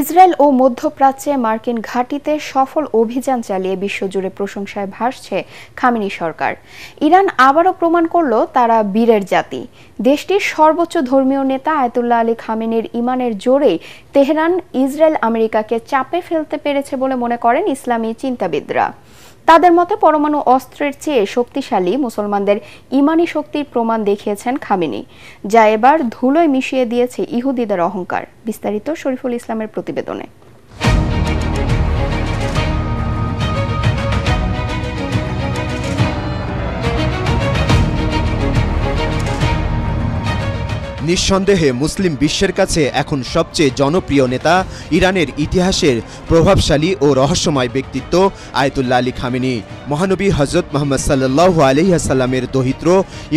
Israel ও মধ্যপ্রাচ্যে মার্কিন ঘাঁটিতে সফল অভিযান চালিয়ে বিশ্বজুড়ে প্রশংসায় ভাসছে খামেনি সরকার। ইরান আবারও প্রমাণ করল তারা বীরের জাতি। দেশটির সর্বোচ্চ ধর্মীয় নেতা আয়াতুল্লাহ আলী খামেনির ঈমানের জোরেই তেহরান ইসরায়েল আমেরিকাকে চাপে ফেলতে পেরেছে বলে মনে করেন ইসলামী চিন্তাবিদরা। তাদের মতে পরমাণু অস্ত্রের চেয়ে শক্তিশালী মুসলমানদের ঈমানি শক্তির প্রমাণ দেখিয়েছেন খামেনি, যা এবার ধুলোয় মিশিয়ে দিয়েছে ইহুদিদের অহংকার। বিস্তারিত শরীফুল ইসলামের প্রতিবেদনে। নিঃসন্দেহে মুসলিম বিশ্বের কাছে এখন সবচেয়ে জনপ্রিয় নেতা ইরানের ইতিহাসের প্রভাবশালী ও রহস্যময় ব্যক্তিত্ব আয়াতুল্লাহ আলী খামেনি। মহানবী হযরত মুহাম্মদ সাল্লাল্লাহু আলাইহি ওয়াসাল্লামের দৌহিত্র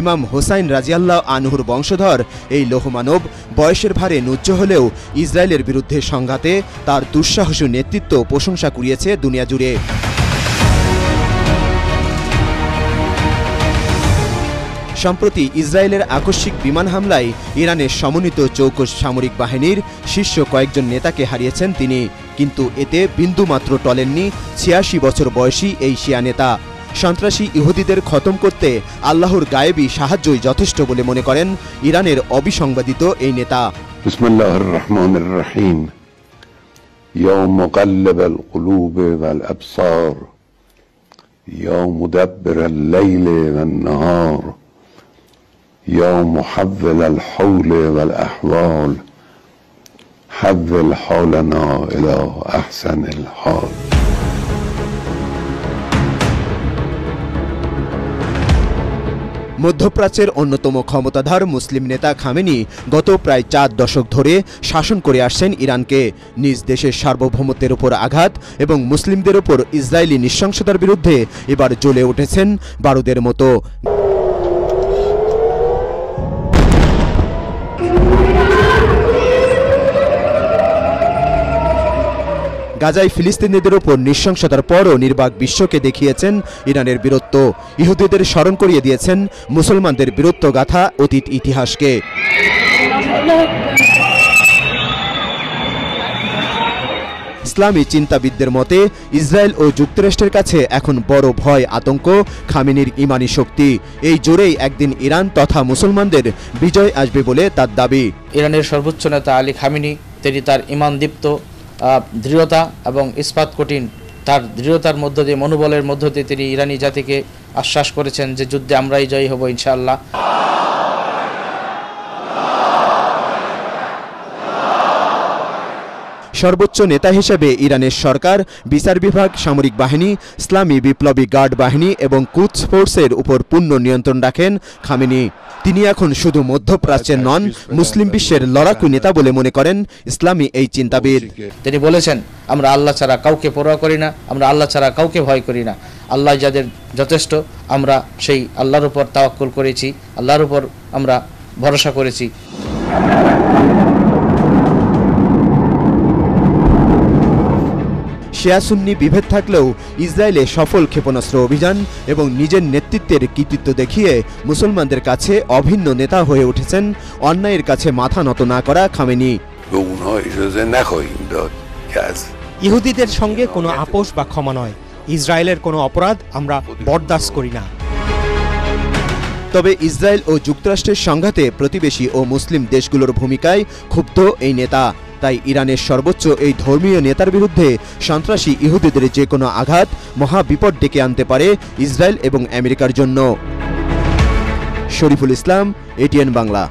ইমাম হোসাইন রাদিয়াল্লাহু আনহুর বংশধর এই লৌহমানব বয়সের ভারে নুজ্জ হলেও ইসরায়েলের বিরুদ্ধে সংঘাতে তার দুঃসাহসী নেতৃত্ব প্রশংসা কুড়িয়েছে দুনিয়া জুড়ে। সম্প্রতি ইসরায়েলের আকস্মিক বিমান হামলায় ইরানের সমন্বিত চৌকস সামরিক বাহিনীর শীর্ষ কয়েকজন নেতাকে হারিয়েছেন তিনি, কিন্তু এতে বিন্দুমাত্র টলেননি ৮৬ বছর বয়সী এই শিয়া নেতা। সন্ত্রাসী ইহুদিদের খতম করতে আল্লাহর গায়েবী সাহায্যই যথেষ্ট বলে মনে করেন ইরানের অবিসংবাদিত এই নেতা। বিসমিল্লাহির রহমানির রহিম। ইয়া মুকাল্লিবাল কুলুব ওয়াল আবসার, ইয়া মুদাব্বিরাল লাইলি ওয়ান নাহার, يا محول الحول والأحوال حول حالنا إلى أحسن الحال। মধ্যপ্রাচ্যের অন্যতম ক্ষমতাধর মুসলিম নেতা খামেনি গত প্রায় ৪ দশক ধরে শাসন করে আসছেন ইরানকে। নিজ দেশের সার্বভৌমত্বের উপর আঘাত এবং মুসলিমদের উপর ইসরায়েলি নৃশংসতার বিরুদ্ধে এবার জ্বলে উঠেছেন বারুদের মতো। গাজায় ফিলিস্তিনিদের উপর নৃশংসতার পরও নির্বাক বিশ্বকে দেখিয়েছেন ইরানের বীরত্ব। ইহুদিদের স্মরণ করিয়ে দিয়েছেন মুসলমানদের বীরত্ব গাথা অতীত ইতিহাসকে। ইসলামী চিন্তাবিদদের মতে ইসরায়েল ও যুক্তরাষ্ট্রের কাছে এখন বড় ভয় আতঙ্ক খামেনির ঈমানি শক্তি। এই জোরেই একদিন ইরান তথা মুসলমানদের বিজয় আসবে বলে তার দাবি। ইরানের সর্বোচ্চ নেতা আলী খামেনি তিনি তার ঈমানদীপ্ত দৃঢ়তা এবং ইস্পাত কঠিন তার দৃঢ়তার মধ্য দিয়ে মনোবলের মধ্য দিয়ে তিনি ইরানি জাতিকে আশ্বাস করেছেন যে যুদ্ধে আমরাই জয়ী হব ইনশাআল্লাহ। সর্বোচ্চ নেতা হিসেবে ইরানের সরকার, বিচার বিভাগ, সামরিক বাহিনী, ইসলামী বিপ্লবী গার্ড বাহিনী এবং কুদস ফোর্সের উপর পূর্ণ নিয়ন্ত্রণ রাখেন খামেনি। তিনি এখন শুধু মধ্যপ্রাচ্যের নন, মুসলিম বিশ্বের লড়াকু নেতা বলে মনে করেন ইসলামী এই চিন্তাবিদ। তিনি বলেছেন, আমরা আল্লাহ ছাড়া কাউকে পরোয়া করি না, আমরা আল্লাহ ছাড়া কাউকে ভয় করি না। আল্লাহ যাদের যথেষ্ট, আমরা সেই আল্লাহর উপর তাওয়াক্কুল করেছি, আল্লাহর উপর আমরা ভরসা করেছি। শিয়া সুন্নি বিভেদ থাকলেও ইসরায়েলে সফল ক্ষেপণাস্ত্র অভিযান এবং নিজের নেতৃত্বের কৃতিত্ব দেখিয়ে মুসলমানদের কাছে অভিন্ন নেতা হয়ে উঠেছেন অন্যায়ের কাছে মাথা নত না করা খামেনি। ইহুদিদের সঙ্গে কোনো আপোষ বা ক্ষমা নয়, ইসরায়েলের কোনো অপরাধ আমরা বরদাস্ত করি না। তবে ইসরায়েল ও যুক্তরাষ্ট্রের সংঘাতে প্রতিবেশী ও মুসলিম দেশগুলোর ভূমিকায় ক্ষুব্ধ এই নেতা। তাই ইরানের সর্বোচ্চ এই ধর্মীয় নেতার বিরুদ্ধে সন্ত্রাসী ইহুদিদের যে কোনো আঘাত মহা বিপদ ডেকে আনতে পারে ইসরায়েল এবং আমেরিকার জন্য। শরীফুল ইসলাম, এটিএন বাংলা।